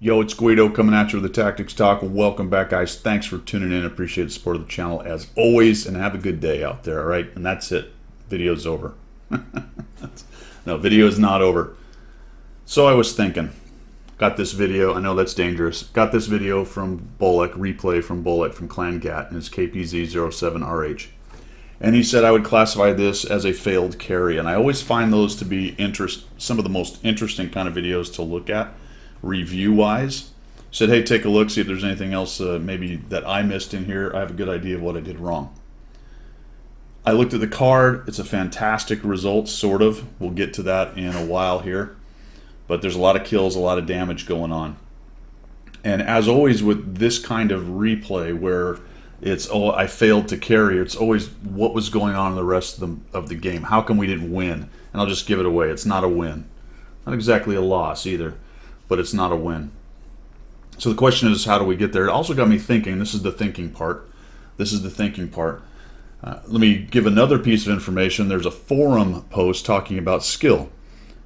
Yo, it's Guido coming at you with the Tactics Talk. Welcome back, guys. Thanks for tuning in. Appreciate the support of the channel as always, and have a good day out there, all right? And that's it. Video's over. No, video is not over. So I was thinking, got this video. I know that's dangerous. Got this video from Bolek, replay from Bolek from Clan Gat, and it's KPZ07RH. And he said I would classify this as a failed carry, and I always find those to be some of the most interesting kind of videos to look at, review-wise. Said, hey, take a look, see if there's anything else maybe that I missed in here. I have a good idea of what I did wrong. I looked at the card. It's a fantastic result, sort of. We'll get to that in a while here. But there's a lot of kills, a lot of damage going on. And as always with this kind of replay where it's, oh, I failed to carry, it's always what was going on in the rest of the game. How come we didn't win? And I'll just give it away. It's not a win. Not exactly a loss either, but it's not a win. So the question is, how do we get there? It also got me thinking. This is the thinking part. This is the thinking part. Let me give another piece of information. There's a forum post talking about skill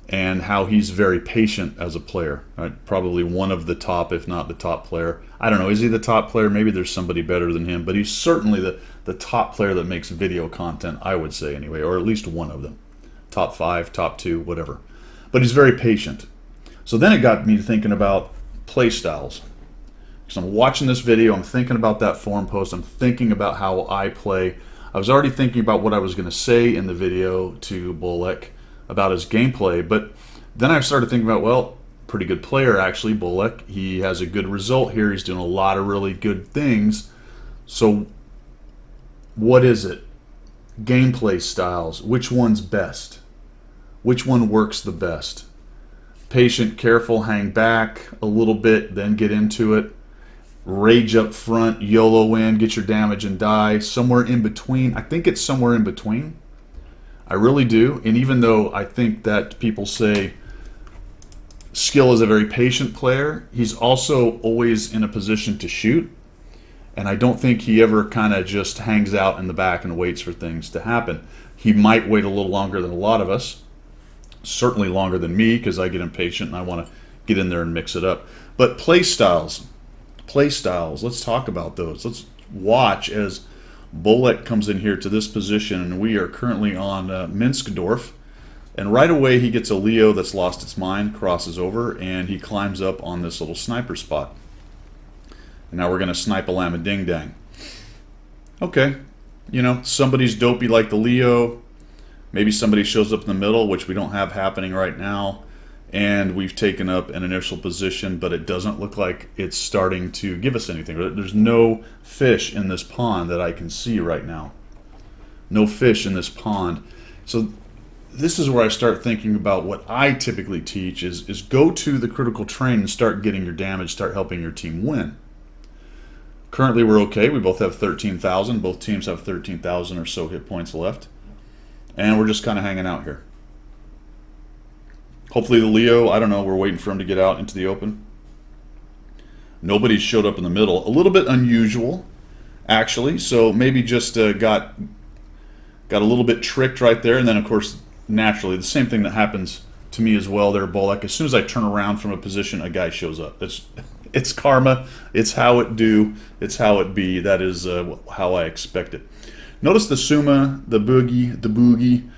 and how he's very patient as a player. Right? Probably one of the top, if not the top player. I don't know, is he the top player? Maybe there's somebody better than him, but he's certainly the top player that makes video content, I would say anyway, or at least one of them. Top 5, top 2, whatever. But he's very patient. So then it got me thinking about Playstyles. Because I'm watching this video, I'm thinking about that forum post, I'm thinking about how I play. I was already thinking about what I was going to say in the video to Bolek about his gameplay, but then I started thinking about, well, pretty good player actually, Bolek. He has a good result here. He's doing a lot of really good things. So what is it? Gameplay styles. Which one's best? Which one works the best? Patient, careful, hang back a little bit, then get into it. Rage up front, YOLO in, get your damage and die. Somewhere in between. I think it's somewhere in between. I really do. And even though I think that people say Skill is a very patient player, he's also always in a position to shoot. And I don't think he ever kind of just hangs out in the back and waits for things to happen. He might wait a little longer than a lot of us. Certainly longer than me, because I get impatient and I want to get in there and mix it up. But play styles, let's talk about those. Let's watch as Bolek comes in here to this position, and we are currently on Minskdorf. And right away he gets a Leo that's lost its mind, crosses over, and he climbs up on this little sniper spot. And now we're going to snipe a llama ding dang. Okay, you know, somebody's dopey like the Leo. Maybe somebody shows up in the middle, which we don't have happening right now, and we've taken up an initial position, but it doesn't look like it's starting to give us anything. There's no fish in this pond that I can see right now. No fish in this pond. So this is where I start thinking about what I typically teach is go to the critical train and start getting your damage, start helping your team win. Currently we're okay. We both have 13,000. Both teams have 13,000 or so hit points left. And we're just kind of hanging out here. Hopefully the Leo, I don't know, we're waiting for him to get out into the open. Nobody showed up in the middle. A little bit unusual, actually. So maybe just got a little bit tricked right there. And then, of course, naturally, the same thing that happens to me as well there, Bolek. As soon as I turn around from a position, a guy shows up. It's karma. It's how it do. It's how it be. That is how I expect it. Notice the Suma, the Boogie,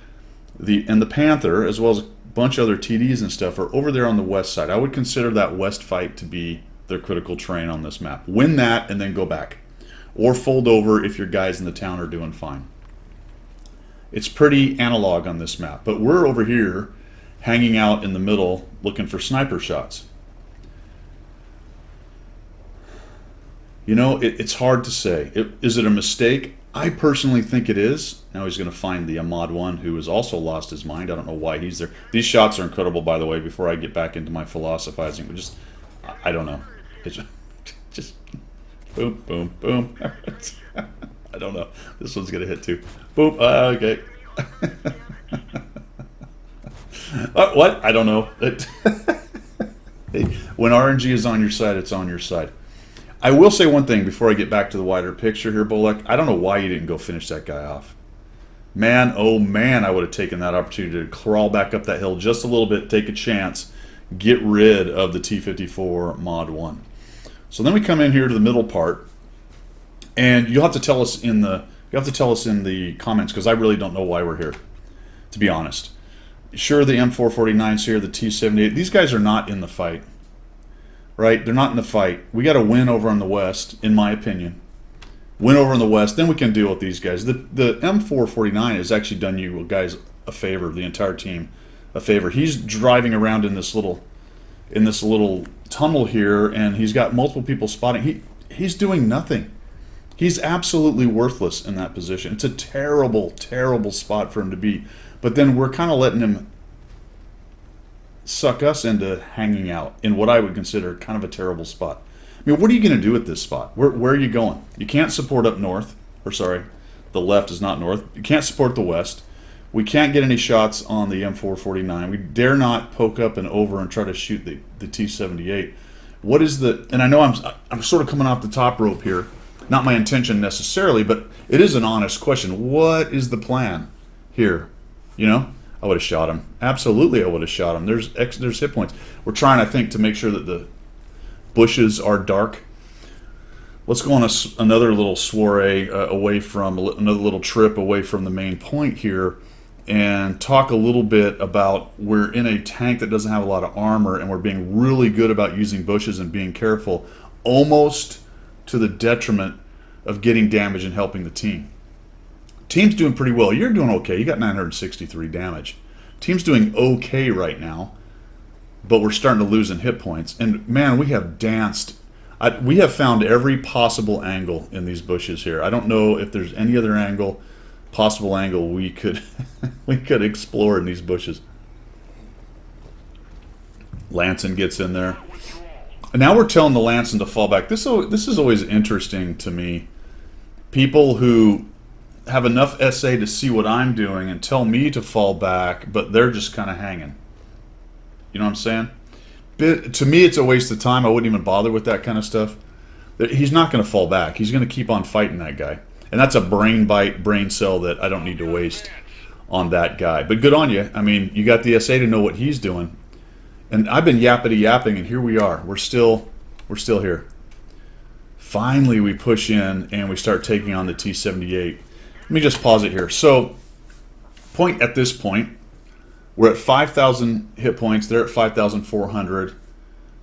and the Panther, as well as a bunch of other TDs and stuff, are over there on the west side. I would consider that west fight to be their critical train on this map. Win that and then go back. Or fold over if your guys in the town are doing fine. It's pretty analog on this map. But we're over here hanging out in the middle looking for sniper shots. You know, it's hard to say. Is it a mistake? I personally think it is. Now he's going to find the Ahmad one, who has also lost his mind. I don't know why he's there. These shots are incredible, by the way, before I get back into my philosophizing. I don't know. It's just boom, boom, boom. I don't know. This one's going to hit too. Boom. Okay. What? I don't know. Hey, when RNG is on your side, it's on your side. I will say one thing before I get back to the wider picture here, Bolek. I don't know why you didn't go finish that guy off. Man, oh man, I would have taken that opportunity to crawl back up that hill just a little bit, take a chance, get rid of the T-54 Mod 1. So then we come in here to the middle part, and you'll have to tell us in the comments, because I really don't know why we're here, to be honest. Sure, the M449's here, the T-78. These guys are not in the fight, right? They're not in the fight. We got to win over on the West, in my opinion. Win over in the West, then we can deal with these guys. The M449 has actually done you guys a favor, the entire team a favor. He's driving around in this little tunnel here, and he's got multiple people spotting. He's doing nothing. He's absolutely worthless in that position. It's a terrible, terrible spot for him to be. But then we're kind of letting him suck us into hanging out in what I would consider kind of a terrible spot. I mean, what are you going to do at this spot? Where are you going? You can't support up north. Or sorry, the left is not north. You can't support the west. We can't get any shots on the M449. We dare not poke up and over and try to shoot the T-78. What is the... And I know I'm sort of coming off the top rope here. Not my intention necessarily, but it is an honest question. What is the plan here? You know, I would have shot him. Absolutely, I would have shot him. There's hit points. We're trying, I think, to make sure that the bushes are dark. Let's go on another little soiree away from, another little trip away from the main point here, and talk a little bit about, we're in a tank that doesn't have a lot of armor, and we're being really good about using bushes and being careful, almost to the detriment of getting damage and helping the team. Team's doing pretty well. You're doing okay. You got 963 damage. Team's doing okay right now, but we're starting to lose in hit points. And man, we have danced. We have found every possible angle in these bushes here. I don't know if there's any other possible angle we could we could explore in these bushes. Lanson gets in there. And now we're telling the Lanson to fall back. This is always interesting to me. People who have enough SA to see what I'm doing and tell me to fall back, but they're just kind of hanging. You know what I'm saying? To me, it's a waste of time. I wouldn't even bother with that kind of stuff. He's not going to fall back. He's going to keep on fighting that guy. And that's a brain cell that I don't need to waste on that guy. But good on you. I mean, you got the SA to know what he's doing. And I've been yapping, and here we are. We're still here. Finally, we push in, and we start taking on the T-78. Let me just pause it here. So, at this point, we're at 5,000 hit points. They're at 5,400.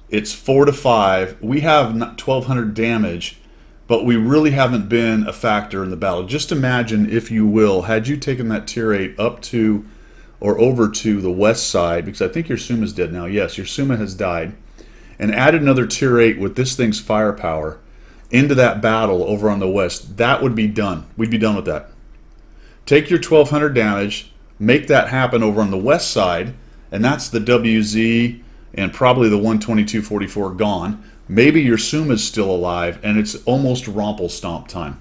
It's 4-5. We have 1,200 damage, but we really haven't been a factor in the battle. Just imagine, if you will, had you taken that tier 8 up to or over to the west side, because I think your Suma's dead now. Yes, your Suma has died. And added another tier 8 with this thing's firepower into that battle over on the west. That would be done. We'd be done with that. Take your 1,200 damage, make that happen over on the west side, and that's the WZ and probably the 12244 gone. Maybe your Suma's still alive, and it's almost Romple Stomp time.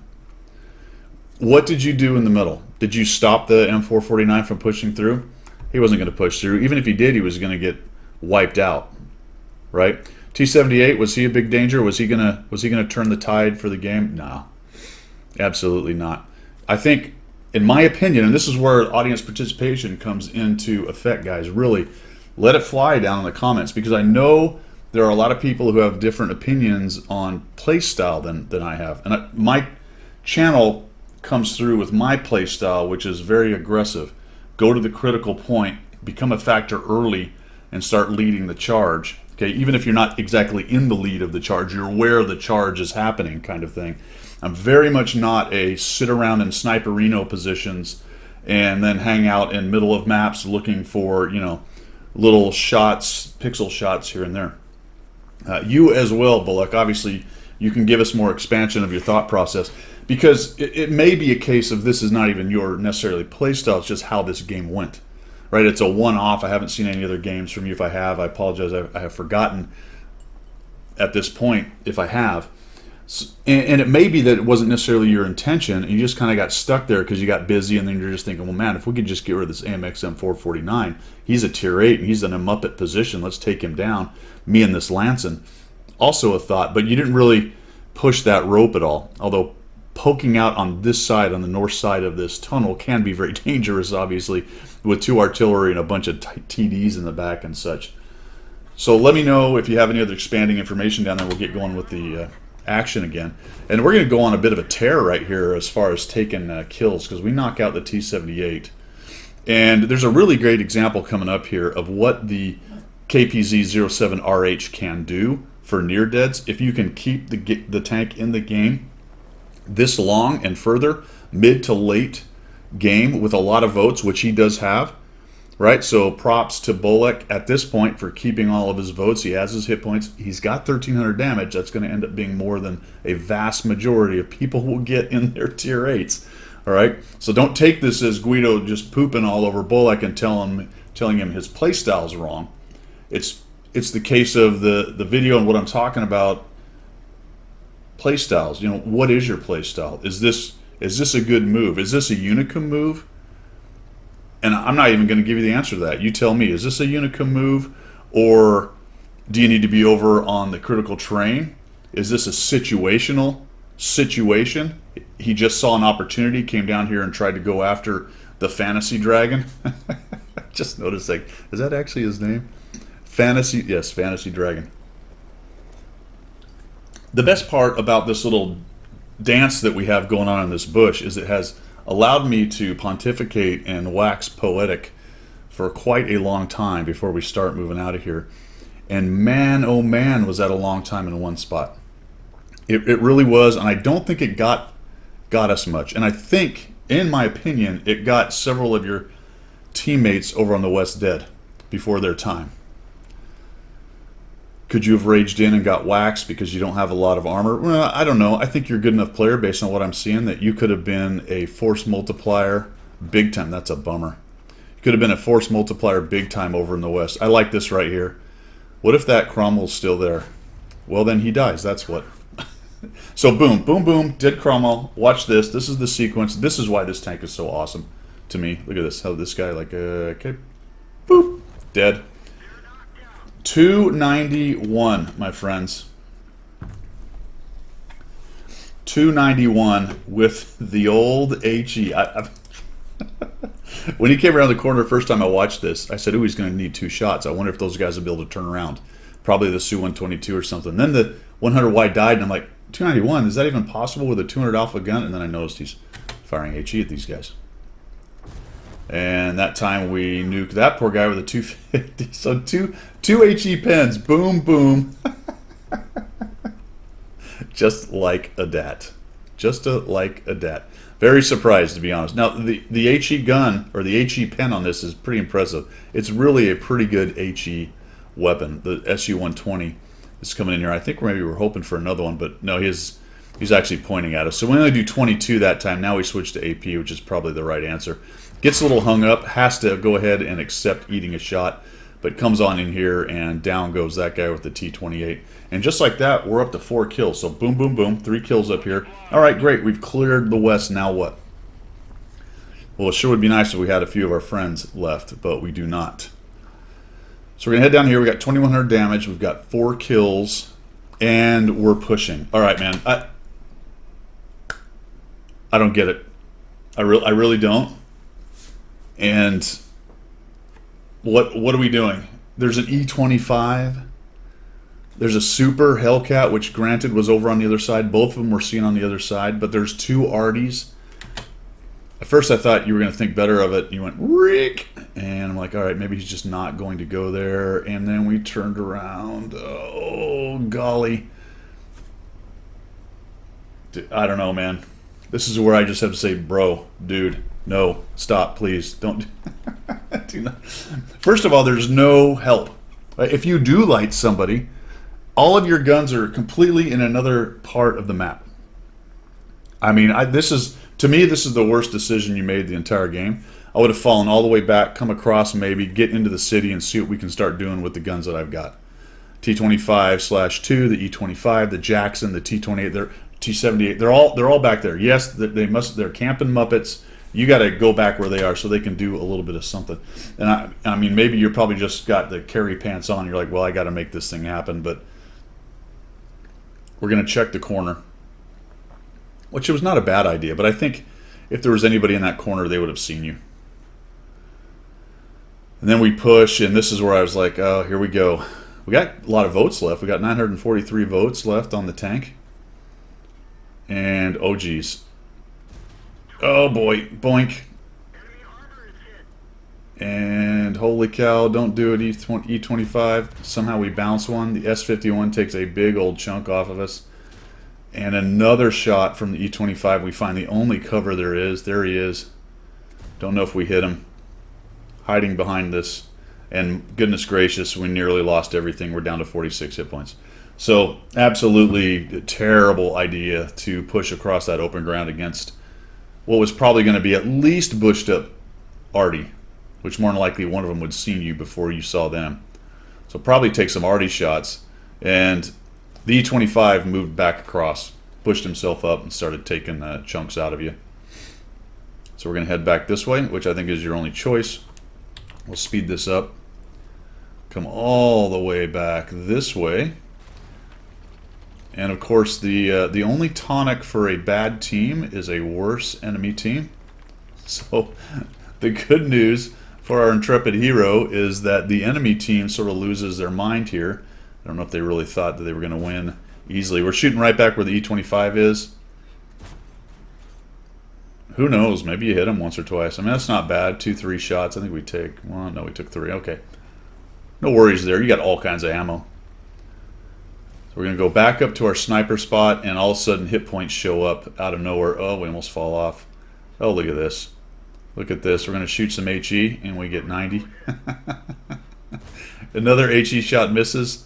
What did you do in the middle? Did you stop the M449 from pushing through? He wasn't going to push through. Even if he did, he was going to get wiped out, right? T-78, was he a big danger? Was he gonna turn the tide for the game? No, absolutely not. I think, in my opinion, and this is where audience participation comes into effect, guys, really let it fly down in the comments, because I know there are a lot of people who have different opinions on play style than I have. And my channel comes through with my play style, which is very aggressive. Go to the critical point, become a factor early, and start leading the charge. Okay, even if you're not exactly in the lead of the charge, you're aware the charge is happening, kind of thing. I'm very much not a sit around in sniperino positions and then hang out in middle of maps looking for, you know, little shots, pixel shots here and there. You as well, Bullock, obviously you can give us more expansion of your thought process, because it may be a case of this is not even your necessarily play style, it's just how this game went. Right, it's a one-off. I haven't seen any other games from you. If I have, I apologize. I have forgotten at this point if I have. And it may be that it wasn't necessarily your intention, and you just kind of got stuck there because you got busy, and then you're just thinking, well, man, if we could just get rid of this AMX M449, he's a tier 8, and he's in a Muppet position. Let's take him down. Me and this Lanson. Also a thought, but you didn't really push that rope at all, although poking out on this side, on the north side of this tunnel, can be very dangerous, obviously, with 2 artillery and a bunch of TDs in the back and such. So let me know if you have any other expanding information down there. We'll get going with the action again. And we're going to go on a bit of a tear right here as far as taking kills, because we knock out the T-78. And there's a really great example coming up here of what the KPZ-07RH can do for near deads. If you can keep the tank in the game this long and further, mid to late game with a lot of votes, which he does have, right? So props to Bolek at this point for keeping all of his votes. He has his hit points. He's got 1,300 damage. That's going to end up being more than a vast majority of people will get in their tier 8s. All right? So don't take this as Guido just pooping all over Bolek and telling him his playstyle is wrong. It's the case of the video and what I'm talking about, playstyles. You know, what is your playstyle? Is this a good move? Is this a Unicum move? And I'm not even going to give you the answer to that. You tell me, is this a Unicum move, or do you need to be over on the critical terrain? Is this a situational situation? He just saw an opportunity, came down here and tried to go after the fantasy dragon. Just noticed, like, is that actually his name? Fantasy, yes, fantasy dragon. The best part about this little dance that we have going on in this bush is it has allowed me to pontificate and wax poetic for quite a long time before we start moving out of here. And man, oh man, was that a long time in one spot. It really was, and I don't think it got us much. And I think, in my opinion, it got several of your teammates over on the West dead before their time. Could you have raged in and got waxed because you don't have a lot of armor? Well, I don't know. I think you're a good enough player based on what I'm seeing that you could have been a force multiplier big time. That's a bummer. You could have been a force multiplier big time over in the West. I like this right here. What if that Cromwell's still there? Well, then he dies. That's what. So boom, boom, boom, dead Cromwell. Watch this. This is the sequence. This is why this tank is so awesome to me. Look at this. How this guy, like, okay, boop, dead. 291, my friends. 291 with the old HE. When he came around the corner the first time I watched this, I said, "Ooh, he's going to need 2 shots. I wonder if those guys will be able to turn around." Probably the Su-122 or something. Then the 100Y died, and I'm like, 291, is that even possible with a 200 Alpha gun? And then I noticed he's firing HE at these guys. And that time we nuked that poor guy with a 250. So two HE pens. Boom, boom. Just like a dat. Like a dat. Very surprised, to be honest. Now, the HE gun, or the HE pen on this is pretty impressive. It's really a pretty good HE weapon. The Su-120 is coming in here. I think maybe we're hoping for another one, but no, he's actually pointing at us. So we only do 22 that time. Now we switch to AP, which is probably the right answer. Gets a little hung up, has to go ahead and accept eating a shot, but comes on in here, and down goes that guy with the T-28. And just like that, we're up to 4 kills. So boom, boom, boom, 3 kills up here. All right, great. We've cleared the West. Now what? Well, it sure would be nice if we had a few of our friends left, but we do not. So we're going to head down here. We got 2,100 damage. We've got 4 kills, and we're pushing. All right, man. I don't get it. I really don't. And what are we doing? There's an E25. There's a Super Hellcat, which granted was over on the other side. Both of them were seen on the other side, but there's 2 Arties. At first I thought you were going to think better of it. You went, Rick! And I'm like, all right, maybe he's just not going to go there. And then we turned around. Oh, golly. I don't know, man. This is where I just have to say, bro, dude, no, stop, please. Don't do not. First of all, there's no help. If you do light somebody, all of your guns are completely in another part of the map. I mean, to me, this is the worst decision you made the entire game. I would have fallen all the way back, come across maybe, get into the city, and see what we can start doing with the guns that I've got. T25/2, the E25, the Jackson, the T28, T78. They're all back there. Yes, they're camping Muppets. You got to go back where they are so they can do a little bit of something. And I mean, maybe you're probably just got the carry pants on. You're like, well, I got to make this thing happen. But we're going to check the corner, which was not a bad idea. But I think if there was anybody in that corner, they would have seen you. And then we push, and this is where I was like, oh, here we go. We got a lot of votes left. We got 943 votes left on the tank. And, oh geez. Oh boy, boink. And holy cow, don't do it, E25. Somehow we bounce one. The S51 takes a big old chunk off of us. And another shot from the E25. We find the only cover there is. There he is. Don't know if we hit him. Hiding behind this. And goodness gracious, we nearly lost everything. We're down to 46 hit points. So, absolutely terrible idea to push across that open ground against what was probably going to be at least bushed up Artie, which more than likely one of them would have seen you before you saw them. So probably take some Artie shots. And the E25 moved back across, pushed himself up, and started taking chunks out of you. So we're going to head back this way, which I think is your only choice. We'll speed this up. Come all the way back this way. And of course, the only tonic for a bad team is a worse enemy team. So the good news for our intrepid hero is that the enemy team sort of loses their mind here. I don't know if they really thought that they were going to win easily. We're shooting right back where the E25 is. Who knows? Maybe you hit him once or twice. I mean, that's not bad. 2-3 shots. I think we take... Well, no, we took 3. Okay. No worries there. You got all kinds of ammo. So we're going to go back up to our sniper spot, and all of a sudden hit points show up out of nowhere. Oh, we almost fall off. Oh, look at this. Look at this. We're going to shoot some HE, and we get 90. Another HE shot misses.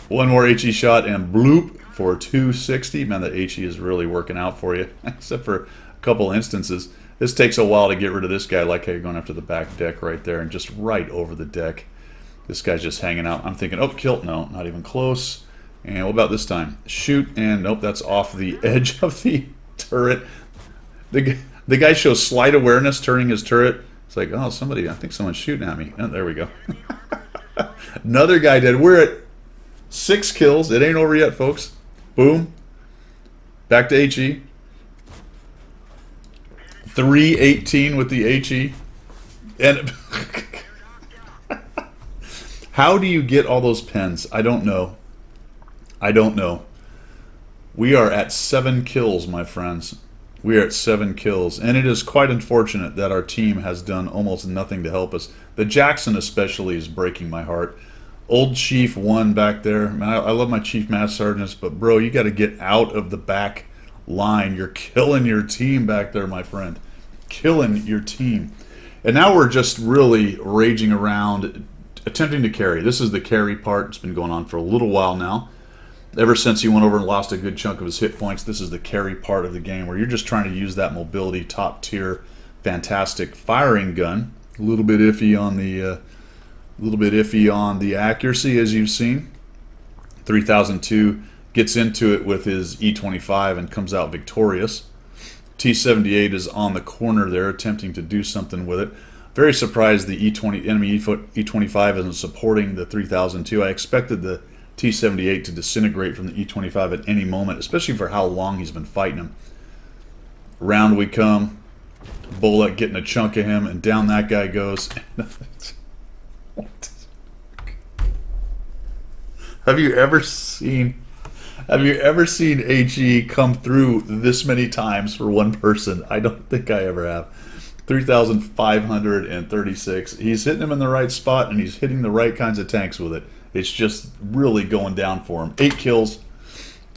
One more HE shot, and bloop for 260. Man, that HE is really working out for you, except for a couple instances. This takes a while to get rid of this guy, like how you're going after the back deck right there, and just right over the deck. This guy's just hanging out. I'm thinking, oh, kill. No, not even close. And what about this time? Shoot, and nope, that's off the edge of the turret. The guy shows slight awareness turning his turret. It's like, oh, somebody, I think someone's shooting at me. Oh, there we go. Another guy dead. We're at 6 kills. It ain't over yet, folks. Boom. Back to HE. 318 with the HE. And how do you get all those pens? I don't know. I don't know. We are at 7 kills, my friends. We are at 7 kills. And it is quite unfortunate that our team has done almost nothing to help us. The Jackson especially is breaking my heart. Old Chief won back there. Man, I love my Chief Master Sergeants, but bro, you got to get out of the back line. You're killing your team back there, my friend. Killing your team. And now we're just really raging around, attempting to carry. This is the carry part. It's been going on for a little while now. Ever since he went over and lost a good chunk of his hit points, this is the carry part of the game where you're just trying to use that mobility, top tier, fantastic firing gun. A little bit iffy on the accuracy, as you've seen. 3002 gets into it with his E25 and comes out victorious. T78 is on the corner there, attempting to do something with it. Very surprised the enemy E25 isn't supporting the 3002. I expected the T78 to disintegrate from the E25 at any moment, especially for how long he's been fighting him. Round we come. Bullet getting a chunk of him, and down that guy goes. Have you ever seen HE come through this many times for one person? I don't think I ever have. 3,536. He's hitting him in the right spot, and he's hitting the right kinds of tanks with it. It's just really going down for him. 8 kills,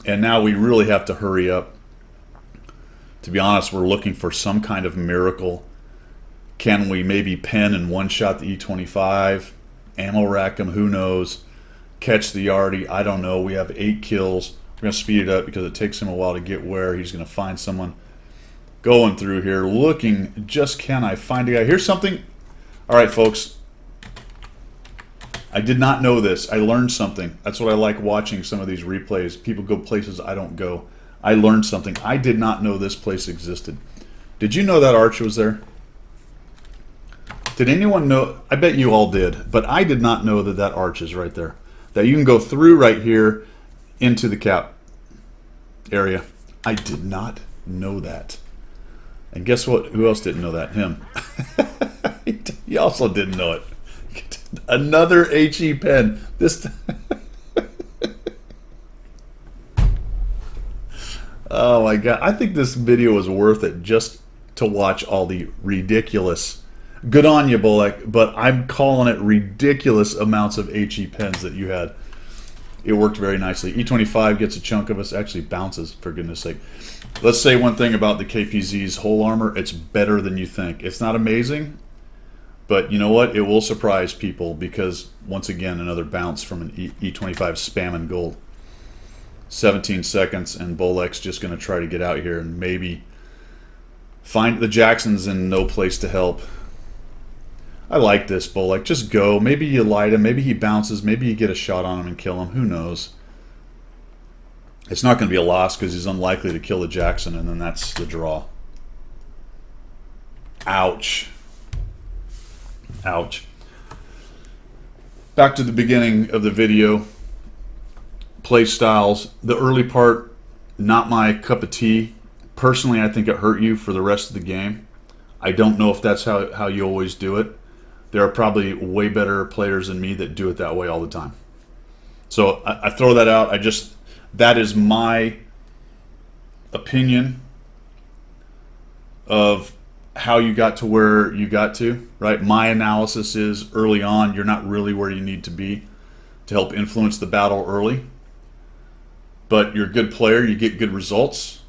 and now we really have to hurry up. To be honest, we're looking for some kind of miracle. Can we maybe pen and one-shot the E25? Ammo rack him, who knows? Catch the Artie, I don't know. We have 8 kills. We're going to speed it up because it takes him a while to get where. He's going to find someone. Going through here, looking, just can I find a guy? Here's something. All right, folks. I did not know this. I learned something. That's what I like watching some of these replays. People go places I don't go. I learned something. I did not know this place existed. Did you know that arch was there? Did anyone know? I bet you all did, but I did not know that that arch is right there. That you can go through right here into the cap area. I did not know that. And guess what? Who else didn't know that? Him. He also didn't know it. Another HE pen. This. Oh my god! I think this video was worth it just to watch all the ridiculous. Good on you, Bullock, but I'm calling it ridiculous amounts of HE pens that you had. It worked very nicely. E25 gets a chunk of us. Actually bounces, for goodness sake. Let's say one thing about the KPZ's whole armor. It's better than you think. It's not amazing, but you know what? It will surprise people because, once again, another bounce from an E25 spamming gold. 17 seconds, and Bolek's just going to try to get out here and maybe find the Jackson's in no place to help. I like this, Bolek. Just go. Maybe you light him. Maybe he bounces. Maybe you get a shot on him and kill him. Who knows? It's not going to be a loss because he's unlikely to kill the Jackson, and then that's the draw. Ouch. Ouch. Back to the beginning of the video. Playstyles. The early part, not my cup of tea. Personally, I think it hurt you for the rest of the game. I don't know if that's how you always do it. There are probably way better players than me that do it that way all the time. So I throw that out. That is my opinion of how you got to where you got to, right? My analysis is early on, you're not really where you need to be to help influence the battle early. But you're a good player, you get good results.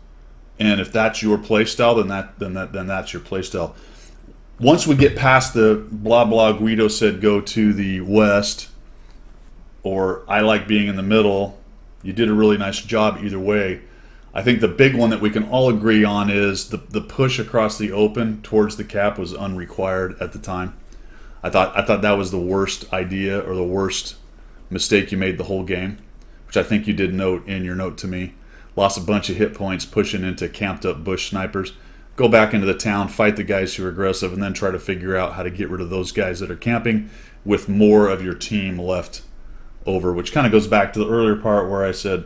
And if that's your play style, then that's your play style. Once we get past the blah blah Guido said go to the west, or I like being in the middle, you did a really nice job either way. I think the big one that we can all agree on is the push across the open towards the cap was unrequired at the time. I thought that was the worst idea or the worst mistake you made the whole game, which I think you did note in your note to me. Lost a bunch of hit points pushing into camped up bush snipers. Go back into the town, fight the guys who are aggressive, and then try to figure out how to get rid of those guys that are camping with more of your team left over, which kind of goes back to the earlier part where I said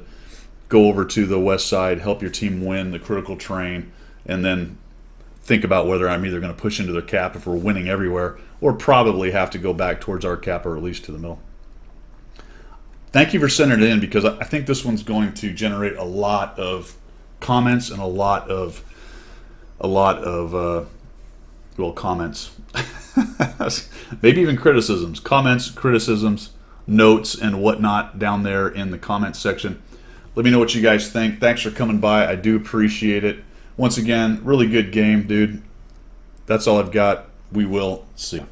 go over to the west side, help your team win the critical terrain, and then think about whether I'm either going to push into their cap if we're winning everywhere, or probably have to go back towards our cap or at least to the middle. Thank you for sending it in, because I think this one's going to generate a lot of comments and a lot of well, comments, maybe even criticisms, comments, criticisms, notes, and whatnot down there in the comments section. Let me know what you guys think. Thanks for coming by. I do appreciate it. Once again, really good game, dude. That's all I've got. We will see you.